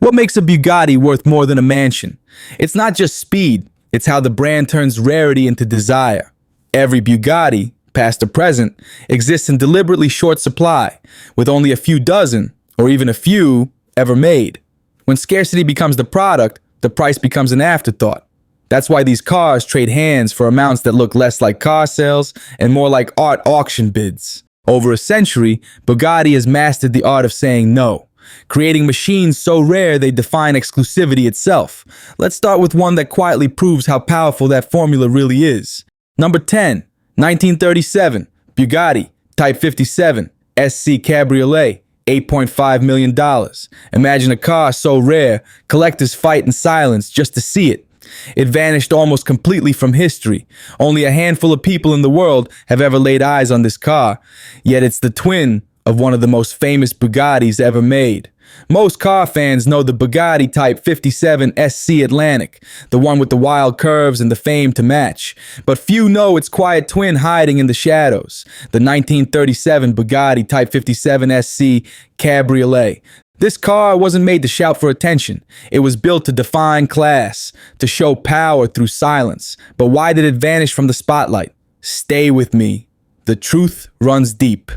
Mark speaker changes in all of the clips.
Speaker 1: What makes a Bugatti worth more than a mansion? It's not just speed, it's how the brand turns rarity into desire. Every Bugatti, past or present, exists in deliberately short supply, with only a few dozen, or even a few, ever made. When scarcity becomes the product, the price becomes an afterthought. That's why these cars trade hands for amounts that look less like car sales and more like art auction bids. Over a century, Bugatti has mastered the art of saying no, creating machines so rare they define exclusivity itself. Let's start with one that quietly proves how powerful that formula really is. Number 10, 1937, Bugatti, Type 57, SC Cabriolet, $8.5 million. Imagine a car so rare, collectors fight in silence just to see it. It vanished almost completely from history. Only a handful of people in the world have ever laid eyes on this car, yet it's the twin of one of the most famous Bugattis ever made. Most car fans know the Bugatti Type 57 SC Atlantic, the one with the wild curves and the fame to match. But few know its quiet twin hiding in the shadows, the 1937 Bugatti Type 57 SC Cabriolet. This car wasn't made to shout for attention. It was built to define class, to show power through silence. But why did it vanish from the spotlight? Stay with me. The truth runs deep.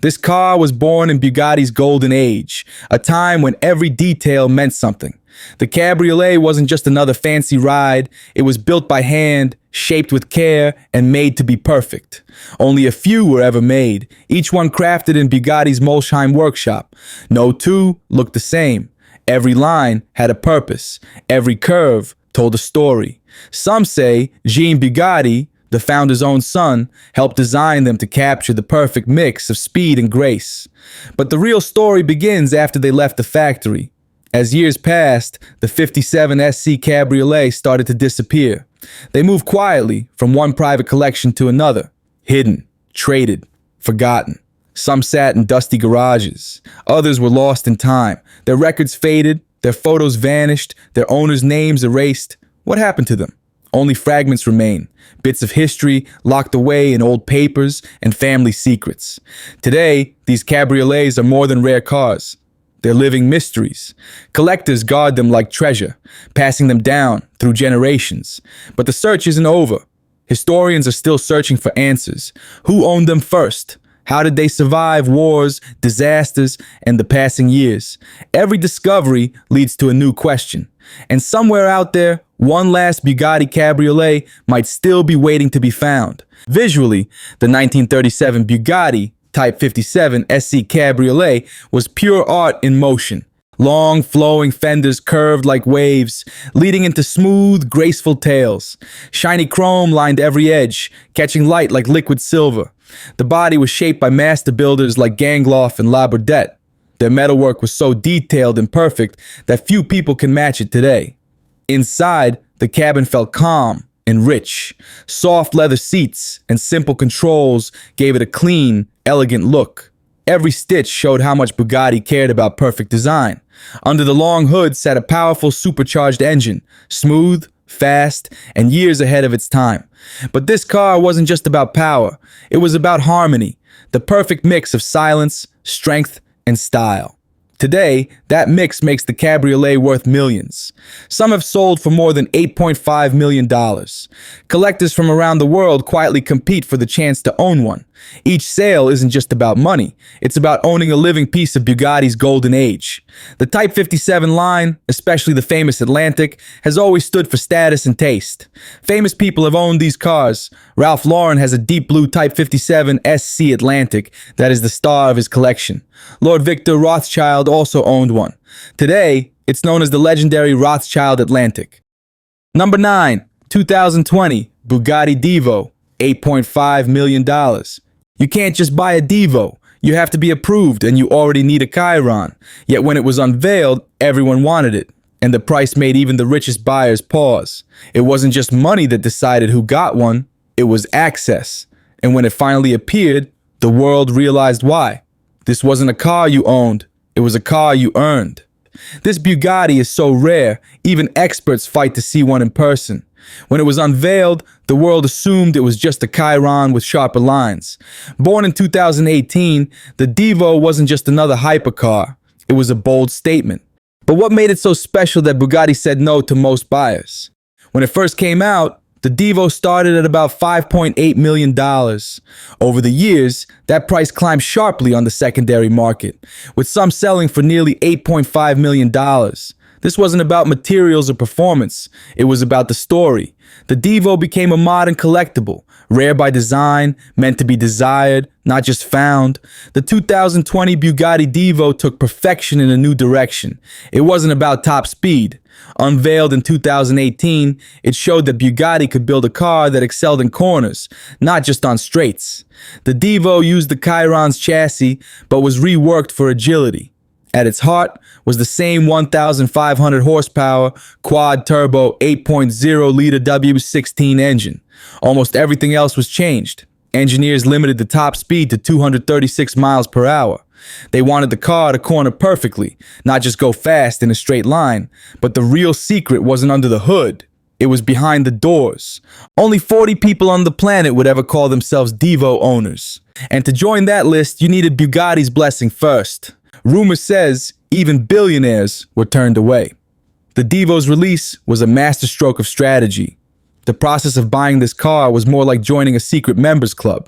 Speaker 1: This car was born in Bugatti's golden age, a time when every detail meant something. The Cabriolet wasn't just another fancy ride, it was built by hand, shaped with care, and made to be perfect. Only a few were ever made, each one crafted in Bugatti's Molsheim workshop. No two looked the same. Every line had a purpose. Every curve told a story. Some say Jean Bugatti, the founder's own son, helped design them to capture the perfect mix of speed and grace. But the real story begins after they left the factory. As years passed, the 57 SC Cabriolet started to disappear. They moved quietly from one private collection to another, hidden, traded, forgotten. Some sat in dusty garages. Others were lost in time. Their records faded, their photos vanished, their owners' names erased. What happened to them? Only fragments remain, bits of history locked away in old papers and family secrets. Today, these cabriolets are more than rare cars. They're living mysteries. Collectors guard them like treasure, passing them down through generations. But the search isn't over. Historians are still searching for answers. Who owned them first? How did they survive wars, disasters, and the passing years? Every discovery leads to a new question. And somewhere out there, one last Bugatti Cabriolet might still be waiting to be found. Visually, the 1937 Bugatti Type 57 SC Cabriolet was pure art in motion. Long, flowing fenders curved like waves, leading into smooth, graceful tails. Shiny chrome lined every edge, catching light like liquid silver. The body was shaped by master builders like Gangloff and La Burdette. Their metalwork was so detailed and perfect that few people can match it today. Inside, the cabin felt calm and rich. Soft leather seats and simple controls gave it a clean, elegant look. Every stitch showed how much Bugatti cared about perfect design. Under the long hood sat a powerful supercharged engine, smooth, fast, and years ahead of its time. But this car wasn't just about power. It was about harmony, the perfect mix of silence, strength, and style. Today, that mix makes the Cabriolet worth millions. Some have sold for more than $8.5 million. Collectors from around the world quietly compete for the chance to own one. Each sale isn't just about money, it's about owning a living piece of Bugatti's golden age. The Type 57 line, especially the famous Atlantic, has always stood for status and taste. Famous people have owned these cars. Ralph Lauren has a deep blue Type 57 SC Atlantic that is the star of his collection. Lord Victor Rothschild also owned one. Today, it's known as the legendary Rothschild Atlantic. Number 9, 2020, Bugatti Divo, $8.5 million. You can't just buy a Divo. You have to be approved and you already need a Chiron. Yet when it was unveiled, everyone wanted it. And the price made even the richest buyers pause. It wasn't just money that decided who got one, it was access. And when it finally appeared, the world realized why. This wasn't a car you owned, it was a car you earned. This Bugatti is so rare, even experts fight to see one in person. When it was unveiled, the world assumed it was just a Chiron with sharper lines. Born in 2018, the Divo wasn't just another hypercar. It was a bold statement. But what made it so special that Bugatti said no to most buyers? When it first came out, the Divo started at about $5.8 million. Over the years, that price climbed sharply on the secondary market, with some selling for nearly $8.5 million. This wasn't about materials or performance, it was about the story. The Divo became a modern collectible, rare by design, meant to be desired, not just found. The 2020 Bugatti Divo took perfection in a new direction. It wasn't about top speed. Unveiled in 2018, it showed that Bugatti could build a car that excelled in corners, not just on straights. The Divo used the Chiron's chassis, but was reworked for agility. At its heart was the same 1,500 horsepower, quad-turbo 8.0-liter W16 engine. Almost everything else was changed. Engineers limited the top speed to 236 miles per hour. They wanted the car to corner perfectly, not just go fast in a straight line. But the real secret wasn't under the hood. It was behind the doors. Only 40 people on the planet would ever call themselves Divo owners. And to join that list, you needed Bugatti's blessing first. Rumor says even billionaires were turned away. The Divo's release was a masterstroke of strategy. The process of buying this car was more like joining a secret members club.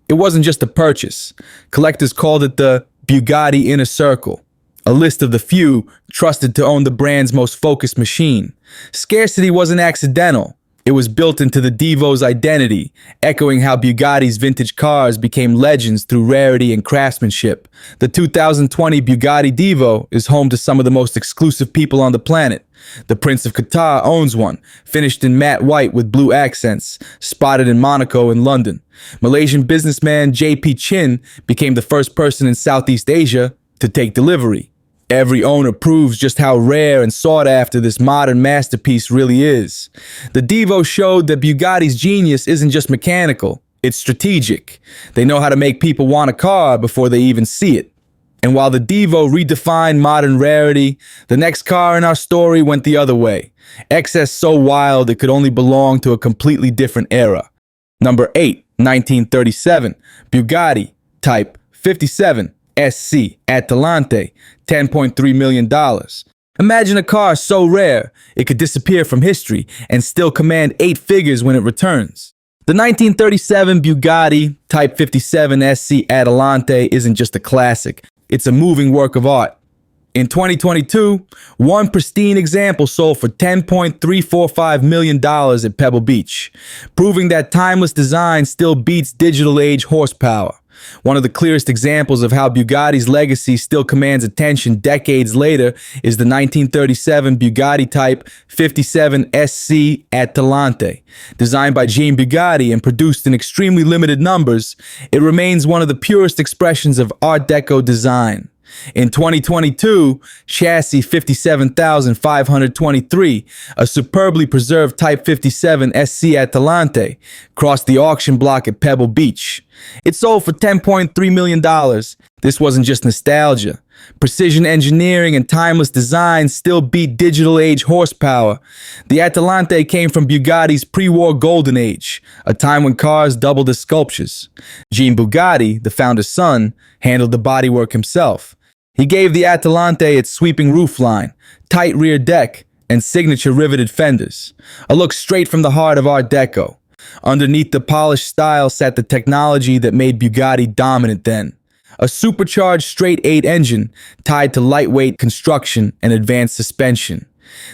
Speaker 1: It wasn't just a purchase. Collectors called it the Bugatti Inner Circle, a list of the few trusted to own the brand's most focused machine. Scarcity wasn't accidental. It was built into the Divo's identity, echoing how Bugatti's vintage cars became legends through rarity and craftsmanship. The 2020 Bugatti Divo is home to some of the most exclusive people on the planet. The Prince of Qatar owns one, finished in matte white with blue accents, spotted in Monaco and London. Malaysian businessman JP Chin became the first person in Southeast Asia to take delivery. Every owner proves just how rare and sought after this modern masterpiece really is. The Divo showed that Bugatti's genius isn't just mechanical, it's strategic. They know how to make people want a car before they even see it. And while the Divo redefined modern rarity, the next car in our story went the other way. Excess so wild it could only belong to a completely different era. Number 8, 1937, Bugatti, Type 57. SC, Atlante, $10.3 million. Imagine a car so rare, it could disappear from history and still command 8 figures when it returns. The 1937 Bugatti Type 57 SC Atlante isn't just a classic, it's a moving work of art. In 2022, one pristine example sold for $10.345 million at Pebble Beach, proving that timeless design still beats digital age horsepower. One of the clearest examples of how Bugatti's legacy still commands attention decades later is the 1937 Bugatti Type 57 SC Atlante. Designed by Jean Bugatti and produced in extremely limited numbers, it remains one of the purest expressions of Art Deco design. In 2022, chassis 57,523, a superbly preserved Type 57 SC Atlante, crossed the auction block at Pebble Beach. It sold for $10.3 million. This wasn't just nostalgia. Precision engineering and timeless design still beat digital age horsepower. The Atlante came from Bugatti's pre-war golden age, a time when cars doubled as sculptures. Jean Bugatti, the founder's son, handled the bodywork himself. He gave the Atlante its sweeping roofline, tight rear deck, and signature riveted fenders. A look straight from the heart of Art Deco. Underneath the polished style sat the technology that made Bugatti dominant then. A supercharged straight-8 engine tied to lightweight construction and advanced suspension.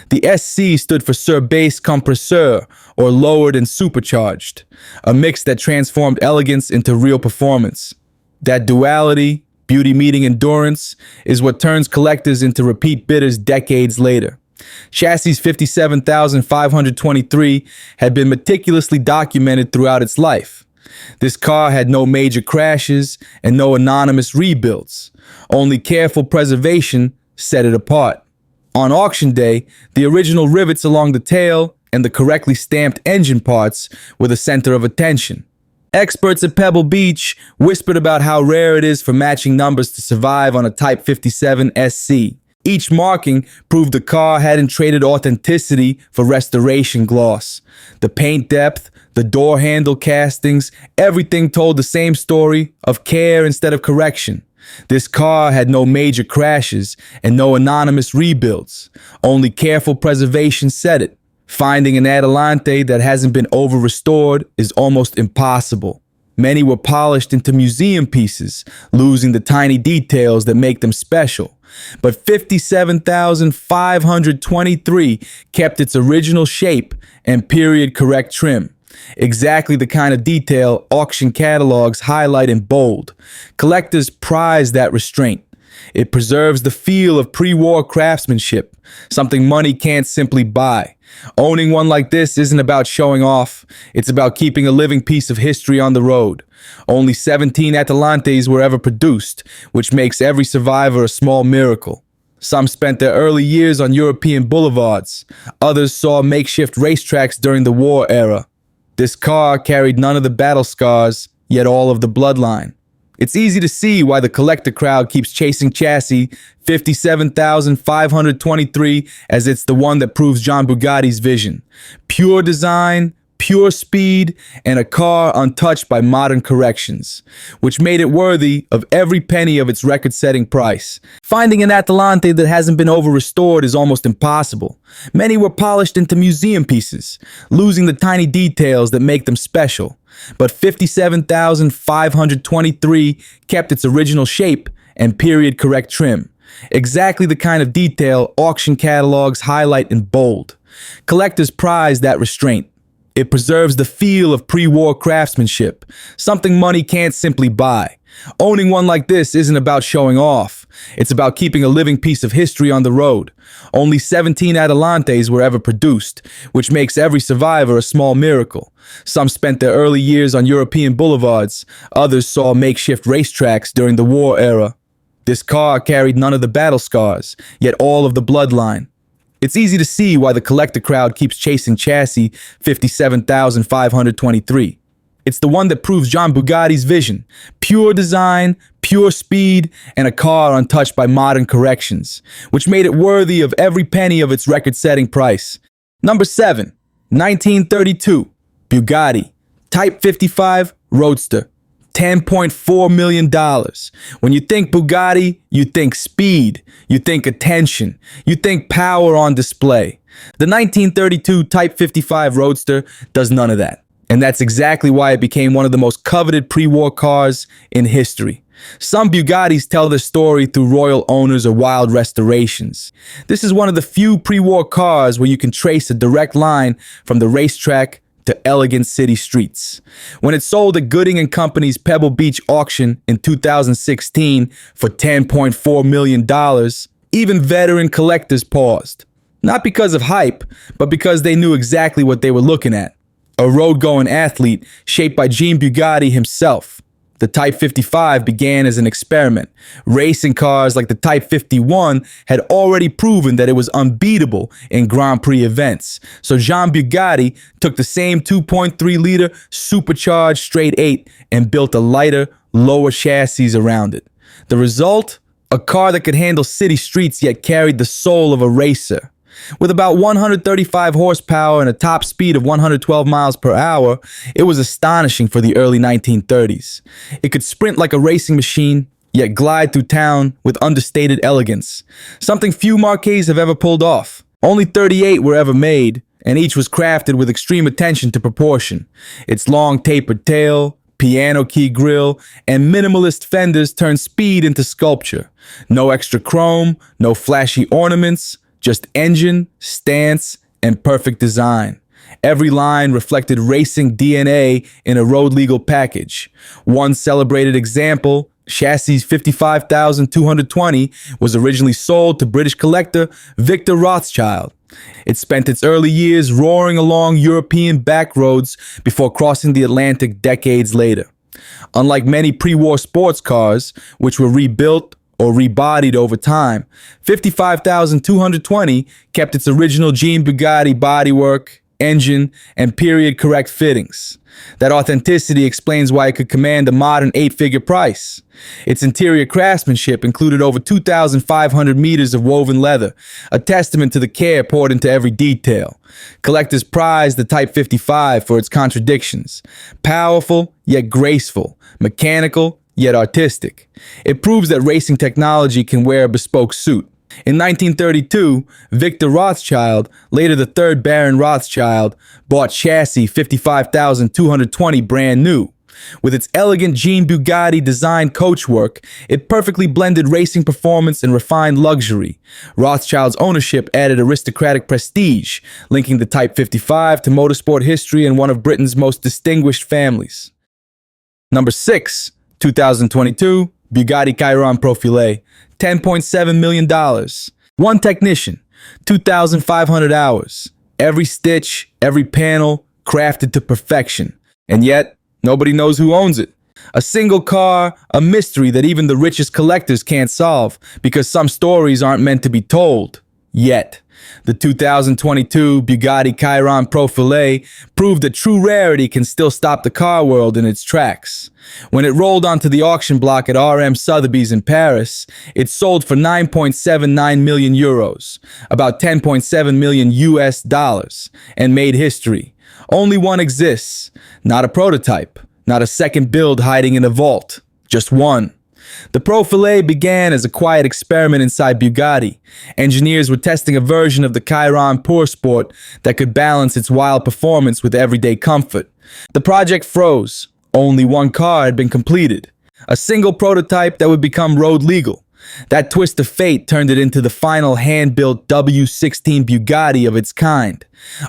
Speaker 1: The SC stood for Sur Basse Compresseur, or lowered and supercharged, a mix that transformed elegance into real performance. That duality, beauty meeting endurance, is what turns collectors into repeat bidders decades later. Chassis 57,523 had been meticulously documented throughout its life. This car had no major crashes and no anonymous rebuilds. Only careful preservation set it apart. On auction day, the original rivets along the tail and the correctly stamped engine parts were the center of attention. Experts at Pebble Beach whispered about how rare it is for matching numbers to survive on a Type 57 SC. Each marking proved the car hadn't traded authenticity for restoration gloss. The paint depth, the door handle castings, everything told the same story of care instead of correction. This car had no major crashes and no anonymous rebuilds. Only careful preservation set it. Finding an Atlante that hasn't been over-restored is almost impossible. Many were polished into museum pieces, losing the tiny details that make them special. But 57,523 kept its original shape and period-correct trim. Exactly the kind of detail auction catalogs highlight in bold. Collectors prize that restraint. It preserves the feel of pre-war craftsmanship, something money can't simply buy. Owning one like this isn't about showing off. It's about keeping a living piece of history on the road. Only 17 Atlantes were ever produced, which makes every survivor a small miracle. Some spent their early years on European boulevards. Others saw makeshift racetracks during the war era. This car carried none of the battle scars, yet all of the bloodline. It's easy to see why the collector crowd keeps chasing chassis 57,523 as it's the one that proves John Bugatti's vision. Pure design, pure speed, and a car untouched by modern corrections, which made it worthy of every penny of its record-setting price. Finding an Atlante that hasn't been over-restored is almost impossible. Many were polished into museum pieces, losing the tiny details that make them special. But 57,523 kept its original shape and period-correct trim. Exactly the kind of detail auction catalogs highlight in bold. Collectors prize that restraint. It preserves the feel of pre-war craftsmanship, something money can't simply buy. Owning one like this isn't about showing off. It's about keeping a living piece of history on the road. Only 17 Atlantes were ever produced, which makes every survivor a small miracle. Some spent their early years on European boulevards. Others saw makeshift racetracks during the war era. This car carried none of the battle scars, yet all of the bloodline. It's easy to see why the collector crowd keeps chasing chassis 57,523. It's the one that proves John Bugatti's vision. Pure design, pure speed, and a car untouched by modern corrections, which made it worthy of every penny of its record-setting price. Number 7, 1932, Bugatti, Type 55 Roadster, $10.4 million. When you think Bugatti, you think speed, you think attention, you think power on display. The 1932 Type 55 Roadster does none of that. And that's exactly why it became one of the most coveted pre-war cars in history. Some Bugattis tell their story through royal owners or wild restorations. This is one of the few pre-war cars where you can trace a direct line from the racetrack to elegant city streets. When it sold at Gooding and Company's Pebble Beach auction in 2016 for $10.4 million, even veteran collectors paused. Not because of hype, but because they knew exactly what they were looking at. A road-going athlete shaped by Jean Bugatti himself. The Type 55 began as an experiment. Racing cars like the Type 51 had already proven that it was unbeatable in Grand Prix events. So Jean Bugatti took the same 2.3-liter supercharged straight 8 and built a lighter, lower chassis around it. The result? A car that could handle city streets yet carried the soul of a racer. With about 135 horsepower and a top speed of 112 miles per hour, it was astonishing for the early 1930s. It could sprint like a racing machine, yet glide through town with understated elegance. Something few Marques have ever pulled off. Only 38 were ever made, and each was crafted with extreme attention to proportion. Its long tapered tail, piano key grille, and minimalist fenders turned speed into sculpture. No extra chrome, no flashy ornaments, just engine, stance, and perfect design. Every line reflected racing DNA in a road-legal package. One celebrated example, chassis 55,220, was originally sold to British collector Victor Rothschild. It spent its early years roaring along European back roads before crossing the Atlantic decades later. Unlike many pre-war sports cars, which were rebuilt or rebodied over time, 55,220 kept its original Jean Bugatti bodywork, engine, and period-correct fittings. That authenticity explains why it could command a modern 8-figure price. Its interior craftsmanship included over 2,500 meters of woven leather, a testament to the care poured into every detail. Collectors prize the Type 55 for its contradictions. Powerful, yet graceful. Mechanical, yet artistic. It proves that racing technology can wear a bespoke suit. In 1932, Victor Rothschild, later the third Baron Rothschild, bought chassis 55,220 brand new. With its elegant Jean Bugatti designed coachwork, it perfectly blended racing performance and refined luxury. Rothschild's ownership added aristocratic prestige, linking the Type 55 to motorsport history and one of Britain's most distinguished families. Number 6, 2022, Bugatti Chiron Profilée, $10.7 million. One technician, 2,500 hours. Every stitch, every panel, crafted to perfection. And yet, nobody knows who owns it. A single car, a mystery that even the richest collectors can't solve because some stories aren't meant to be told. Yet. The 2022 Bugatti Chiron Profilée proved that true rarity can still stop the car world in its tracks. When it rolled onto the auction block at RM Sotheby's in Paris, it sold for 9.79 million euros, about 10.7 million US dollars, and made history. Only one exists, not a prototype, not a second build hiding in a vault, just one. The Profilée began as a quiet experiment inside Bugatti. Engineers were testing a version of the Chiron Pure Sport that could balance its wild performance with everyday comfort. The project froze. Only one car had been completed. A single prototype that would become road legal. That twist of fate turned it into the final hand-built W16 Bugatti of its kind.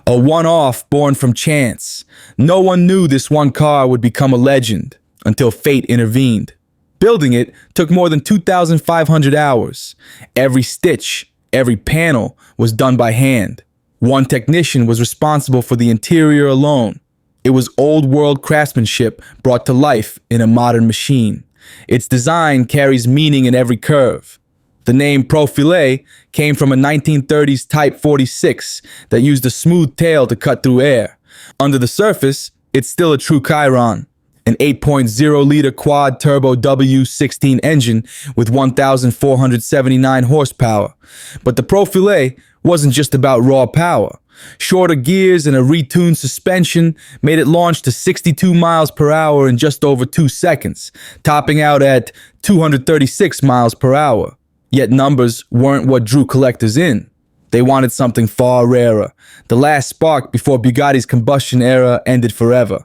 Speaker 1: A one-off born from chance. No one knew this one car would become a legend until fate intervened. Building it took more than 2,500 hours. Every stitch, every panel was done by hand. One technician was responsible for the interior alone. It was old-world craftsmanship brought to life in a modern machine. Its design carries meaning in every curve. The name Profilée came from a 1930s Type 46 that used a smooth tail to cut through air. Under the surface, it's still a true Chiron. An 8.0-liter quad-turbo W16 engine with 1,479 horsepower. But the Profilée wasn't just about raw power. Shorter gears and a retuned suspension made it launch to 62 miles per hour in just over 2 seconds, topping out at 236 miles per hour. Yet numbers weren't what drew collectors in. They wanted something far rarer, the last spark before Bugatti's combustion era ended forever.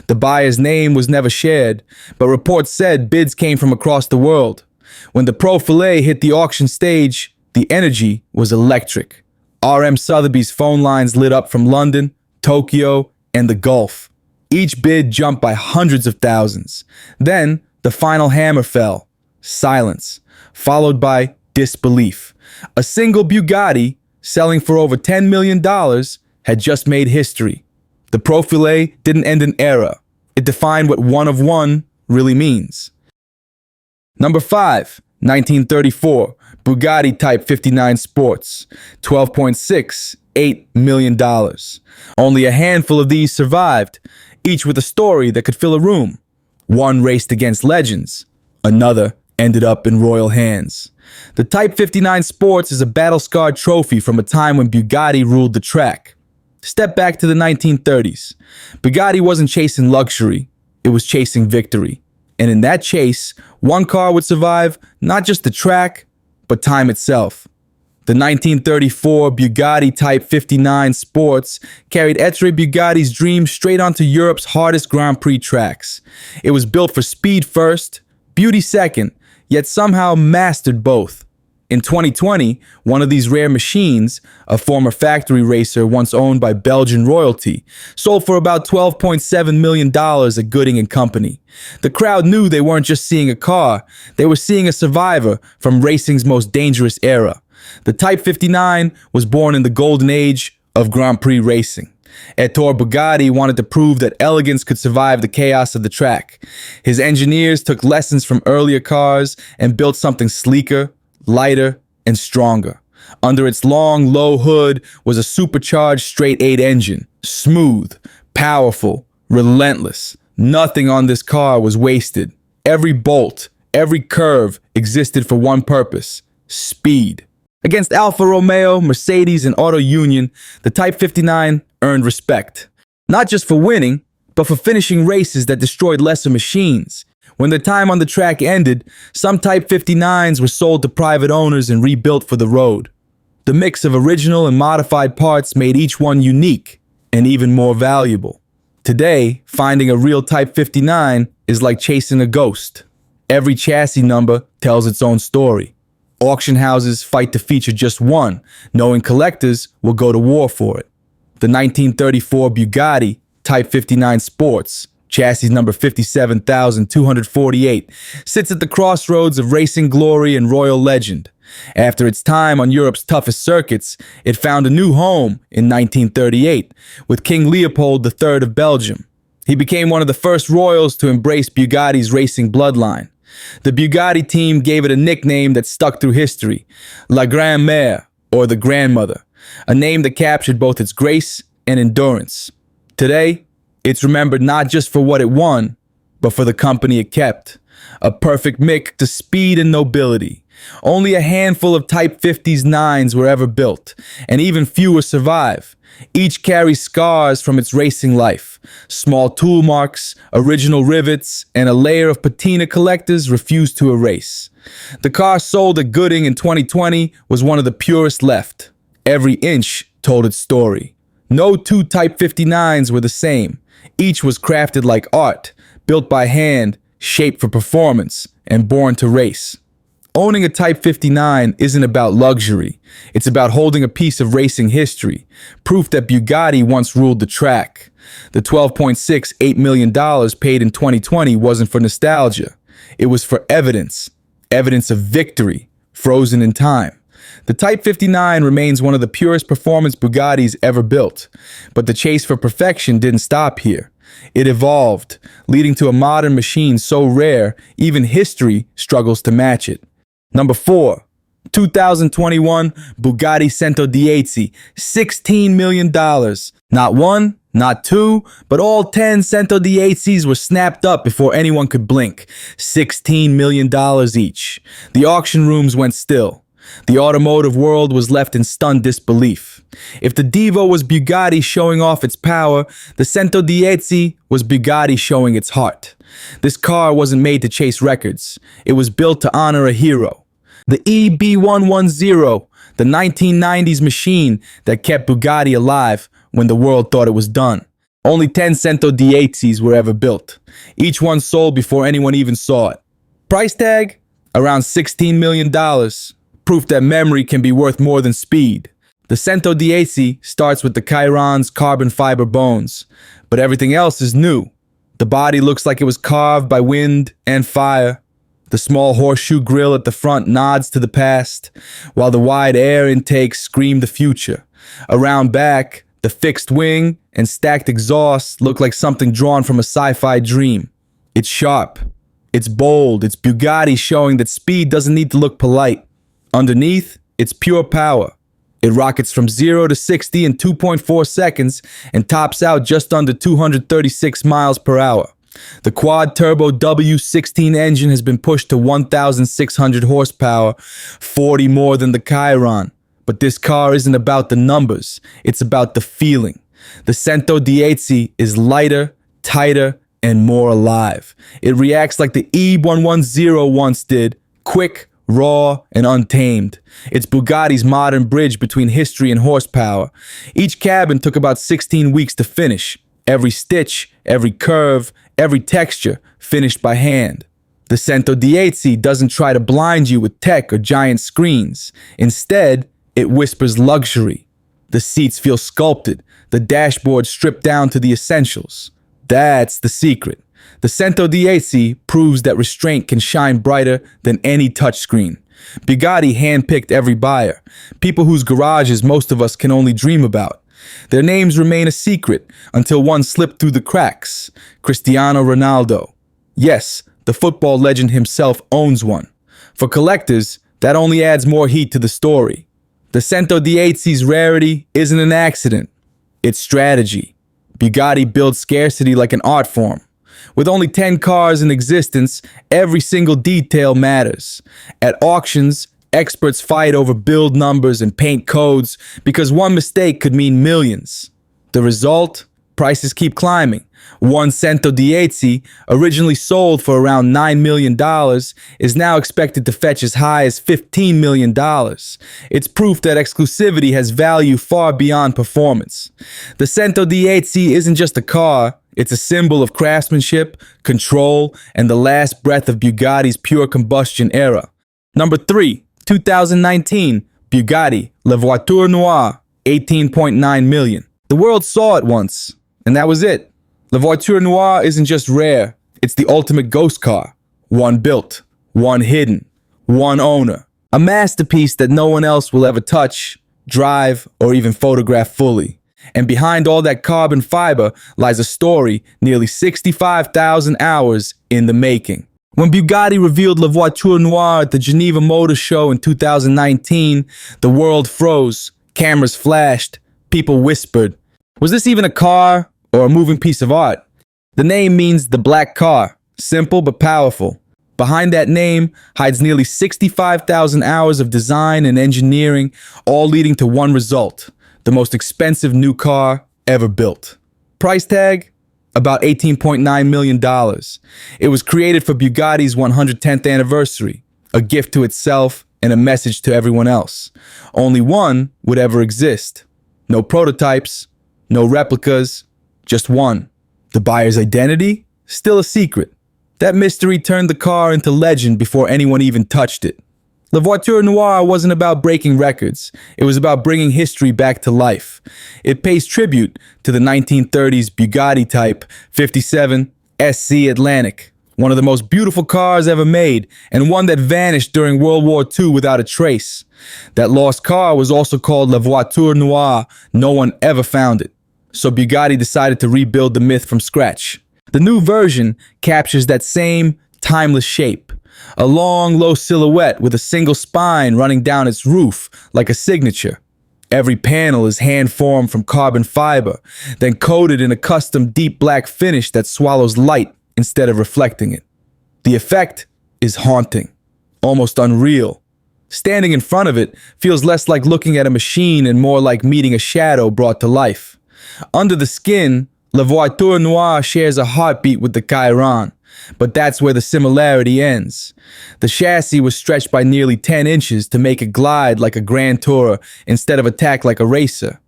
Speaker 1: The buyer's name was never shared, but reports said bids came from across the world. When the Profilée hit the auction stage, the energy was electric. RM Sotheby's phone lines lit up from London, Tokyo, and the Gulf. Each bid jumped by hundreds of thousands. Then, the final hammer fell. Silence, followed by disbelief. A single Bugatti, selling for over $10 million, had just made history. The Profilée didn't end an era. It defined what one of one really means. Number 5, 1934, Bugatti Type 59 Sports, $12.68 million. Only a handful of these survived, each with a story that could fill a room. One raced against legends, another ended up in royal hands. The Type 59 Sports is a battle-scarred trophy from a time when Bugatti ruled the track. Step back to the 1930s. Bugatti wasn't chasing luxury, it was chasing victory. And in that chase, one car would survive not just the track, but time itself. The 1934 Bugatti Type 59 Sports carried Ettore Bugatti's dream straight onto Europe's hardest Grand Prix tracks. It was built for speed first, beauty second, yet somehow mastered both. In 2020, one of these rare machines, a former factory racer once owned by Belgian royalty, sold for about $12.7 million at Gooding & Company. The crowd knew they weren't just seeing a car, they were seeing a survivor from racing's most dangerous era. The Type 59 was born in the golden age of Grand Prix racing. Ettore Bugatti wanted to prove that elegance could survive the chaos of the track. His engineers took lessons from earlier cars and built something sleeker, lighter, and stronger. Under its long, low hood was a supercharged straight-8 engine. Smooth, powerful, relentless. Nothing on this car was wasted. Every bolt, every curve existed for one purpose: speed. Against Alfa Romeo, Mercedes, and Auto Union, the Type 59 earned respect. Not just for winning, but for finishing races that destroyed lesser machines. When the time on the track ended, some Type 59s were sold to private owners and rebuilt for the road. The mix of original and modified parts made each one unique and even more valuable. Today, finding a real Type 59 is like chasing a ghost. Every chassis number tells its own story. Auction houses fight to feature just one, knowing collectors will go to war for it. The 1934 Bugatti Type 59 Sports, chassis number 57,248, sits at the crossroads of racing glory and royal legend. After its time on Europe's toughest circuits, it found a new home in 1938 with King Leopold III of Belgium. He became one of the first royals to embrace Bugatti's racing bloodline. The Bugatti team gave it a nickname that stuck through history, La Grand-Mère, or the Grandmother, a name that captured both its grace and endurance. Today, it's remembered not just for what it won, but for the company it kept. A perfect mix of speed and nobility. Only a handful of Type 50s 9s were ever built, and even fewer survive. Each carries scars from its racing life. Small tool marks, original rivets, and a layer of patina collectors refuse to erase. The car sold at Gooding in 2020 was one of the purest left. Every inch told its story. No two Type 59s were the same. Each was crafted like art, built by hand, shaped for performance, and born to race. Owning a Type 59 isn't about luxury. It's about holding a piece of racing history, proof that Bugatti once ruled the track. The $12.68 million paid in 2020 wasn't for nostalgia. It was for evidence of victory, frozen in time. The Type 59 remains one of the purest performance Bugattis ever built, but the chase for perfection didn't stop here. It evolved, leading to a modern machine so rare, even history struggles to match it. Number 4, 2021 Bugatti 110, $16 million. Not one, not two, but all 10 110s were snapped up before anyone could blink. $16 million each. The auction rooms went still. The automotive world was left in stunned disbelief. If the Divo was Bugatti showing off its power, the 110 was Bugatti showing its heart. This car wasn't made to chase records. It was built to honor a hero. The EB110, the 1990s machine that kept Bugatti alive when the world thought it was done. Only 10 110s were ever built. Each one sold before anyone even saw it. Price tag? Around $16 million. Proof that memory can be worth more than speed. The 110 starts with the Chiron's carbon fiber bones, but everything else is new. The body looks like it was carved by wind and fire. The small horseshoe grille at the front nods to the past, while the wide air intakes scream the future. Around back, the fixed wing and stacked exhaust look like something drawn from a sci-fi dream. It's sharp. It's bold. It's Bugatti showing that speed doesn't need to look polite. Underneath, it's pure power. It rockets from 0 to 60 in 2.4 seconds and tops out just under 236 miles per hour. The quad-turbo W16 engine has been pushed to 1,600 horsepower, 40 more than the Chiron. But this car isn't about the numbers, it's about the feeling. The 110 is lighter, tighter, and more alive. It reacts like the E110 once did, quick, raw, and untamed. It's Bugatti's modern bridge between history and horsepower. Each cabin took about 16 weeks to finish. Every stitch, every curve, every texture finished by hand. The 110 doesn't try to blind you with tech or giant screens. Instead, it whispers luxury. The seats feel sculpted, the dashboard stripped down to the essentials. That's the secret. The 110 proves that restraint can shine brighter than any touchscreen. Bugatti handpicked every buyer, people whose garages most of us can only dream about. Their names remain a secret until one slipped through the cracks. Cristiano Ronaldo. Yes, the football legend himself owns one. For collectors, that only adds more heat to the story. The 110's rarity isn't an accident. It's strategy. Bugatti builds scarcity like an art form. With only 10 cars in existence, every single detail matters. At auctions, experts fight over build numbers and paint codes because one mistake could mean millions. The result? prices keep climbing. One Centodieci, originally sold for around $9 million, is now expected to fetch as high as $15 million. It's proof that exclusivity has value far beyond performance. The Centodieci isn't just a car, it's a symbol of craftsmanship, control, and the last breath of Bugatti's pure combustion era. Number 3, 2019, Bugatti La Voiture Noire, $18.9 million. The world saw it once, and that was it. La Voiture Noire isn't just rare, it's the ultimate ghost car. One built, one hidden, one owner. A masterpiece that no one else will ever touch, drive, or even photograph fully. And behind all that carbon fiber lies a story nearly 65,000 hours in the making. When Bugatti revealed La Voiture Noire at the Geneva Motor Show in 2019, the world froze, cameras flashed, people whispered, "Was this even a car or a moving piece of art?" The name means the black car, simple but powerful. Behind that name hides nearly 65,000 hours of design and engineering, all leading to one result: the most expensive new car ever built. Price tag? About $18.9 million. It was created for Bugatti's 110th anniversary, a gift to itself and a message to everyone else. Only one would ever exist. No prototypes, no replicas, just one. The buyer's identity? Still a secret. That mystery turned the car into legend before anyone even touched it. La Voiture Noire wasn't about breaking records. It was about bringing history back to life. It pays tribute to the 1930s Bugatti Type 57 SC Atlantic, one of the most beautiful cars ever made, and one that vanished during World War II without a trace. That lost car was also called La Voiture Noire. No one ever found it. So Bugatti decided to rebuild the myth from scratch. The new version captures that same timeless shape. A long, low silhouette with a single spine running down its roof like a signature. Every panel is hand-formed from carbon fiber, then coated in a custom deep black finish that swallows light instead of reflecting it. The effect is haunting, almost unreal. Standing in front of it feels less like looking at a machine and more like meeting a shadow brought to life. Under the skin, La Voiture Noire shares a heartbeat with the Chiron, but that's where the similarity ends. The chassis was stretched by nearly 10 inches to make it glide like a Grand Tourer instead of attack like a racer.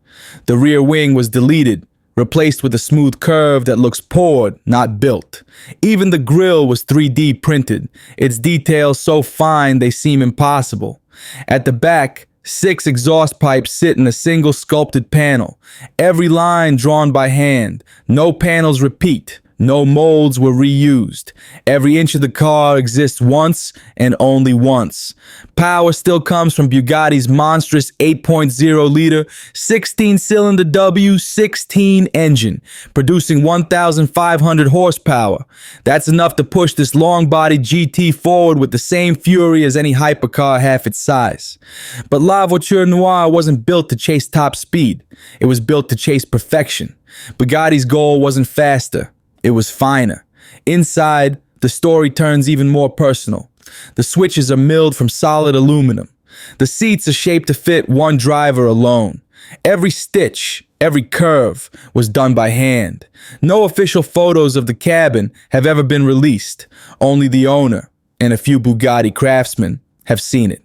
Speaker 1: The rear wing was deleted, replaced with a smooth curve that looks poured, not built. Even the grille was 3D printed, its details so fine they seem impossible. At the back, 6 exhaust pipes sit in a single sculpted panel, every line drawn by hand. No panels repeat, no molds were reused. Every inch of the car exists once and only once. Power still comes from Bugatti's monstrous 8.0-liter, 16-cylinder W16 engine, producing 1,500 horsepower. That's enough to push this long-body GT forward with the same fury as any hypercar half its size. But La Voiture Noire wasn't built to chase top speed. It was built to chase perfection. Bugatti's goal wasn't faster. It was finer. Inside, the story turns even more personal. The switches are milled from solid aluminum. The seats are shaped to fit one driver alone. Every stitch, every curve was done by hand. No official photos of the cabin have ever been released. Only the owner and a few Bugatti craftsmen have seen it.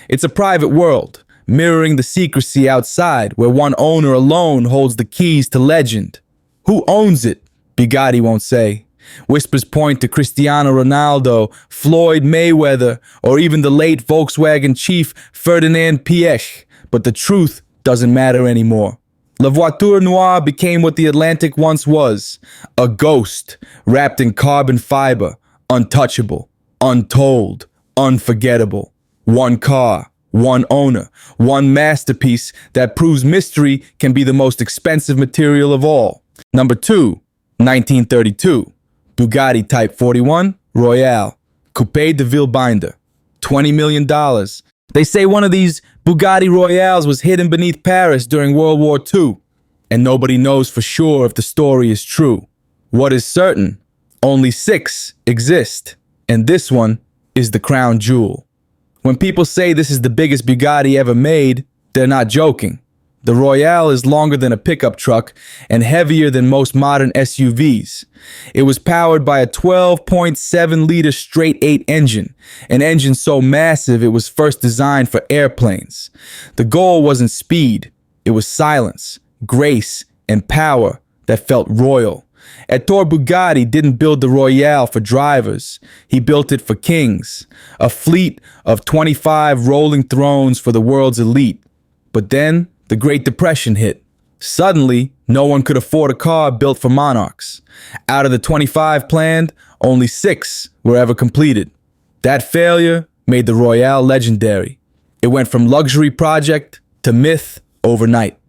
Speaker 1: It's a private world, mirroring the secrecy outside, where one owner alone holds the keys to legend. Who owns it? Bugatti won't say. Whispers point to Cristiano Ronaldo, Floyd Mayweather, or even the late Volkswagen chief Ferdinand Piëch, but the truth doesn't matter anymore. La Voiture Noire became what the Atlantic once was, a ghost wrapped in carbon fiber, untouchable, untold, unforgettable. One car, one owner, one masterpiece that proves mystery can be the most expensive material of all. Number 2. 1932, Bugatti Type 41 Royale, Coupe de Ville binder, $20 million. They say one of these Bugatti Royales was hidden beneath Paris during World War II, and nobody knows for sure if the story is true. What is certain? Only 6 exist, and this one is the crown jewel. When people say this is the biggest Bugatti ever made, they're not joking. The Royale is longer than a pickup truck and heavier than most modern SUVs. It was powered by a 12.7-liter straight-8 engine, an engine so massive it was first designed for airplanes. The goal wasn't speed, it was silence, grace, and power that felt royal. Ettore Bugatti didn't build the Royale for drivers, he built it for kings, a fleet of 25 rolling thrones for the world's elite. But then, the Great Depression hit. Suddenly, no one could afford a car built for monarchs. Out of the 25 planned, only 6 were ever completed. That failure made the Royale legendary. It went from luxury project to myth overnight.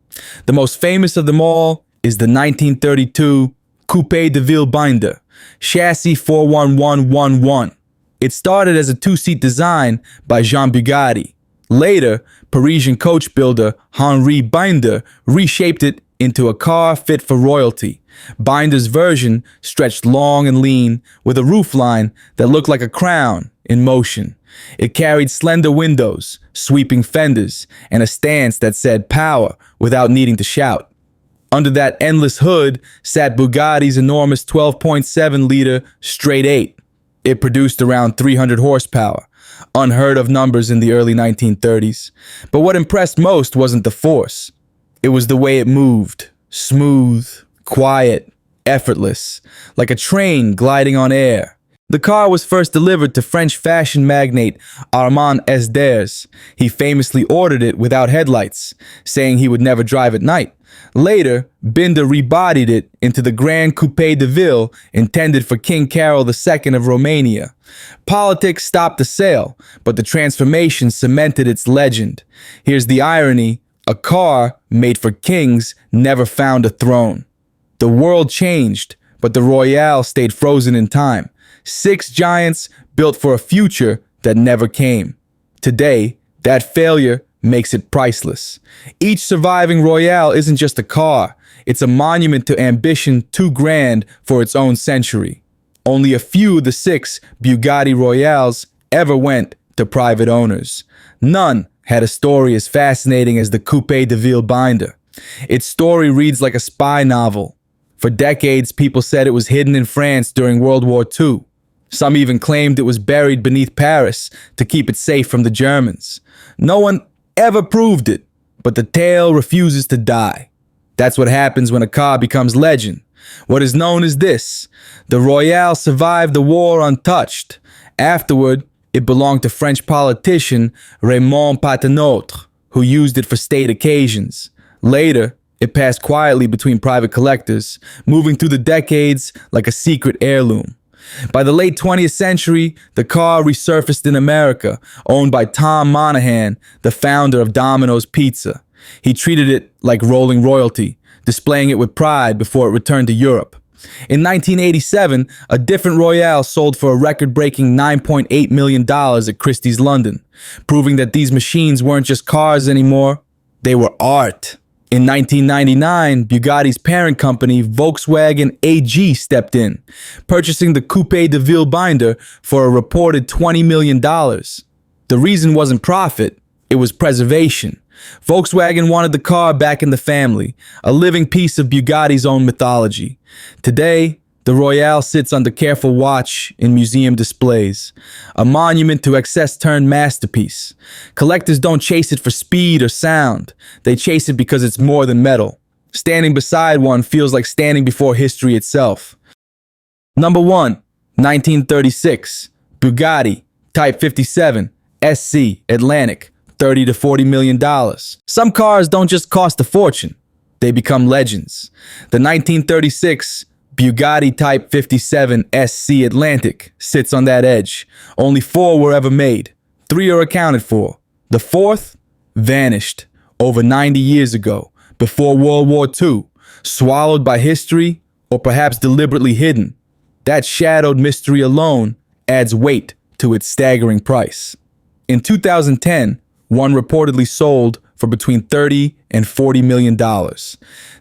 Speaker 1: The most famous of them all is the 1932 Coupe de Ville Binder, chassis 41111. It started as a 2-seat design by Jean Bugatti. Later, Parisian coach builder Henri Binder reshaped it into a car fit for royalty. Binder's version stretched long and lean with a roofline that looked like a crown in motion. It carried slender windows, sweeping fenders, and a stance that said power without needing to shout. Under that endless hood sat Bugatti's enormous 12.7-liter straight 8. It produced around 300 horsepower. Unheard of numbers in the early 1930s. But what impressed most wasn't the force. It was the way it moved. Smooth, quiet, effortless, like a train gliding on air. The car was first delivered to French fashion magnate Armand Esders. He famously ordered it without headlights, saying he would never drive at night. Later, Binder rebodied it into the Grand Coupe de Ville intended for King Carol II of Romania. Politics stopped the sale, but the transformation cemented its legend. Here's the irony: a car made for kings never found a throne. The world changed, but the Royale stayed frozen in time. 6 giants built for a future that never came. Today, that failure makes it priceless. Each surviving Royale isn't just a car, it's a monument to ambition too grand for its own century. Only a few of the 6 Bugatti Royales ever went to private owners. None had a story as fascinating as the Coupe de Ville Binder. Its story reads like a spy novel. For decades, people said it was hidden in France during World War II. Some even claimed it was buried beneath Paris to keep it safe from the Germans. No one ever proved it, but the tale refuses to die. That's what happens when a car becomes legend. What is known as this: the Royale survived the war untouched. Afterward, it belonged to French politician Raymond Paternotre, who used it for state occasions. Later, it passed quietly between private collectors, moving through the decades like a secret heirloom. By the late 20th century, the car resurfaced in America, owned by Tom Monahan, the founder of Domino's Pizza. He treated it like rolling royalty, displaying it with pride before it returned to Europe. In 1987, a different Royale sold for a record-breaking $9.8 million at Christie's London, proving that these machines weren't just cars anymore, they were art. In 1999, Bugatti's parent company, Volkswagen AG, stepped in, purchasing the Coupe de Ville Binder for a reported $20 million. The reason wasn't profit, it was preservation. Volkswagen wanted the car back in the family, a living piece of Bugatti's own mythology. Today, the Royale sits under careful watch in museum displays, a monument to excess turned masterpiece. Collectors don't chase it for speed or sound, they chase it because it's more than metal. Standing beside one feels like standing before history itself. Number 1, 1936, Bugatti, Type 57, SC, Atlantic, $30 to $40 million. Some cars don't just cost a fortune, they become legends. The 1936 Bugatti Type 57 SC Atlantic sits on that edge. Only 4 were ever made. 3 are accounted for. The 4th vanished over 90 years ago, before World War II, swallowed by history or perhaps deliberately hidden. That shadowed mystery alone adds weight to its staggering price. In 2010, one reportedly sold for between $30 and $40 million.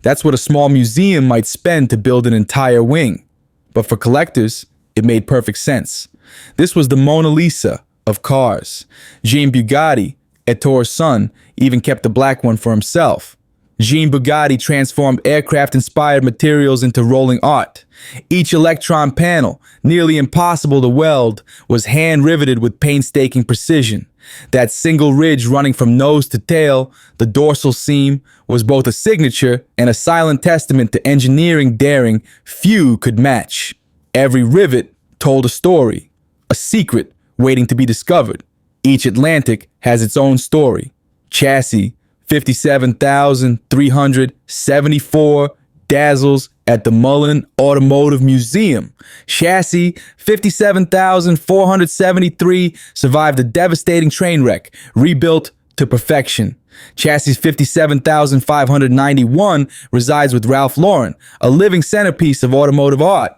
Speaker 1: That's what a small museum might spend to build an entire wing. But for collectors, it made perfect sense. This was the Mona Lisa of cars. Jean Bugatti, Ettore's son, even kept the black one for himself. Jean Bugatti transformed aircraft-inspired materials into rolling art. Each electron panel, nearly impossible to weld, was hand-riveted with painstaking precision. That single ridge running from nose to tail, the dorsal seam, was both a signature and a silent testament to engineering daring few could match. Every rivet told a story, a secret waiting to be discovered. Each Atlantic has its own story. Chassis 57,374 dazzles at the Mullen Automotive Museum. Chassis 57,473 survived a devastating train wreck, rebuilt to perfection. Chassis 57,591 resides with Ralph Lauren, a living centerpiece of automotive art.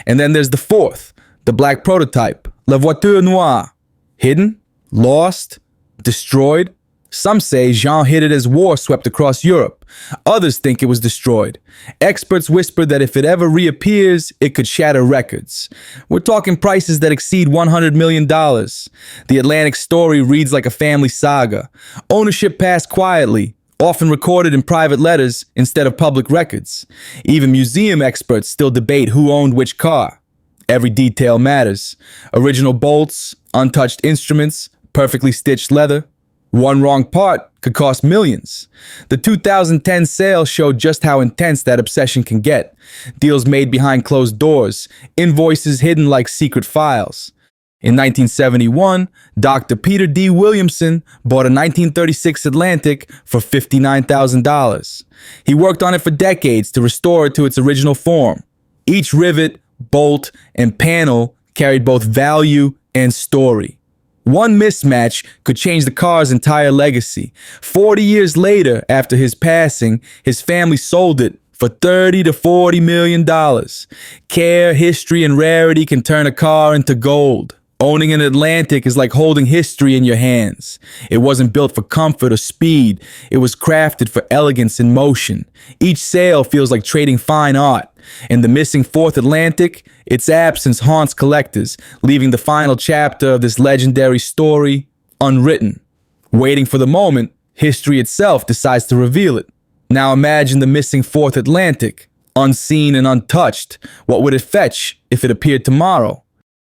Speaker 1: And then there's the fourth, the black prototype, La Voiture Noire. Hidden, lost, destroyed. Some say Jean hid it as war swept across Europe. Others think it was destroyed. Experts whisper that if it ever reappears, it could shatter records. We're talking prices that exceed $100 million. The Atlantic story reads like a family saga. Ownership passed quietly, often recorded in private letters instead of public records. Even museum experts still debate who owned which car. Every detail matters. Original bolts, untouched instruments, perfectly stitched leather. One wrong part could cost millions. The 2010 sale showed just how intense that obsession can get. Deals made behind closed doors, invoices hidden like secret files. In 1971, Dr. Peter D. Williamson bought a 1936 Atlantic for $59,000. He worked on it for decades to restore it to its original form. Each rivet, bolt, and panel carried both value and story. One mismatch could change the car's entire legacy. 40 years later, after his passing, his family sold it for $30 to $40 million. Care, history, and rarity can turn a car into gold. Owning an Atlantic is like holding history in your hands. It wasn't built for comfort or speed. It was crafted for elegance and motion. Each sale feels like trading fine art. In the missing fourth Atlantic, its absence haunts collectors, leaving the final chapter of this legendary story unwritten. Waiting for the moment, history itself decides to reveal it. Now imagine the missing fourth Atlantic, unseen and untouched. What would it fetch if it appeared tomorrow?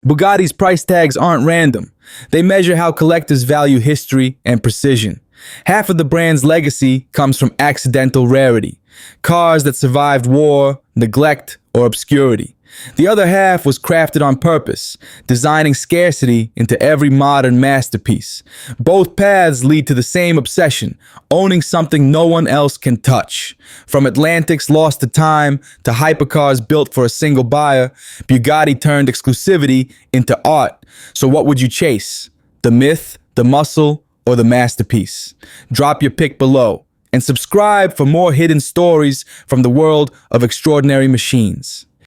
Speaker 1: Bugatti's price tags aren't random. They measure how collectors value history and precision. Half of the brand's legacy comes from accidental rarity, cars that survived war, neglect, or obscurity. The other half was crafted on purpose, designing scarcity into every modern masterpiece. Both paths lead to the same obsession, owning something no one else can touch. From Atlantics lost to time to hypercars built for a single buyer, Bugatti turned exclusivity into art. So what would you chase? The myth, the muscle, or the masterpiece? Drop your pick below and subscribe for more hidden stories from the world of extraordinary machines.